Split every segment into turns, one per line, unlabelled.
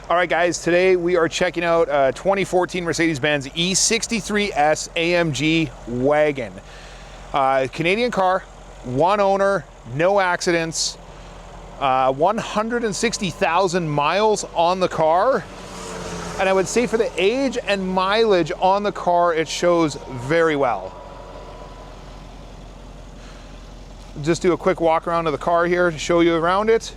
All right, guys, today we are checking out a 2014 Mercedes-Benz E63 S AMG Wagon. Canadian car, one owner, no accidents, 160,000 miles on the car. And I would say for the age and mileage on the car, it shows very well. Just do a quick walk around of the car here to show you around it.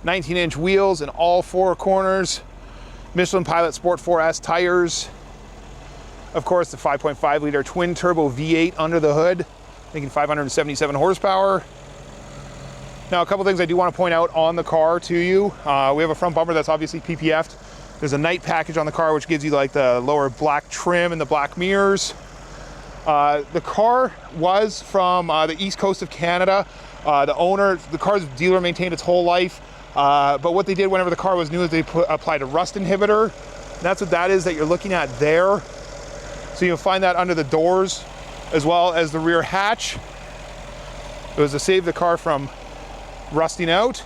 "19-inch wheels in all four corners, Michelin Pilot Sport 4S tires. Of course, the 5.5 liter twin turbo V8 under the hood, making 577 horsepower. Now, a couple things I do want to point out on the car to you. We have a front bumper that's obviously PPF'd. There's a Knight Package on the car, which gives you like the lower black trim and the black mirrors. The car was from the east coast of Canada. The car's dealer maintained its whole life. But what they did whenever the car was new is they applied a rust inhibitor. And that's what that is that you're looking at there. So you'll find that under the doors as well as the rear hatch. It was to save the car from rusting out.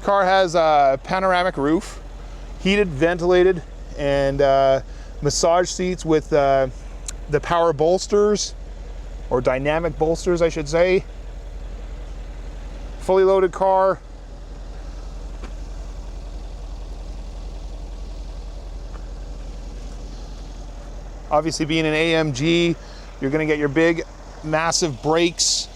Car has a panoramic roof, heated, ventilated, and massage seats with the power bolsters, or dynamic bolsters, I should say. Fully loaded car. Obviously, being an AMG, you're gonna get your big, massive brakes.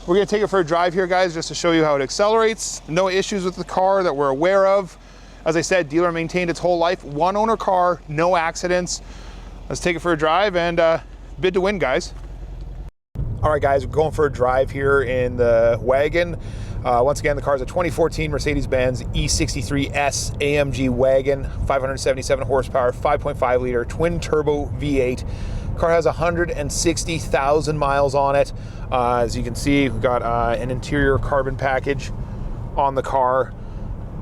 We're gonna take it for a drive here, guys, just to show you how it accelerates. No issues with the car that we're aware of. As I said, dealer maintained its whole life. One owner car, no accidents. Let's take it for a drive and bid to win, guys. All right, guys, we're going for a drive here in the wagon. Once again, the car is a 2014 Mercedes-Benz E63 S AMG Wagon, 577 horsepower, 5.5 liter twin turbo V8. Car has 160,000 miles on it. As you can see, we've got an interior carbon package on the car.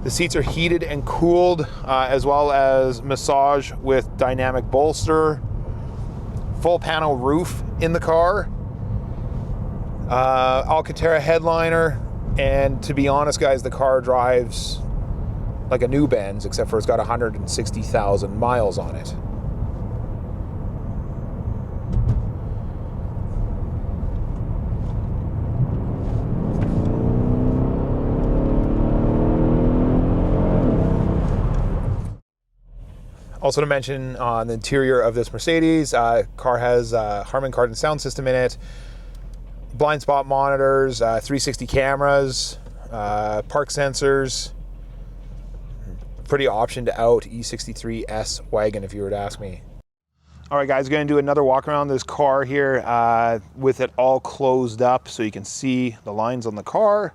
The seats are heated and cooled, as well as massage with dynamic bolster. Full panel roof in the car. Alcantara headliner. And to be honest, guys, the car drives like a new Benz, except for it's got 160,000 miles on it. Also to mention, on the interior of this Mercedes, car has a Harman Kardon sound system in it, blind spot monitors, 360 cameras, park sensors. Pretty optioned out E63 S Wagon, if you were to ask me. All right, guys, we're gonna do another walk around this car here with it all closed up so you can see the lines on the car.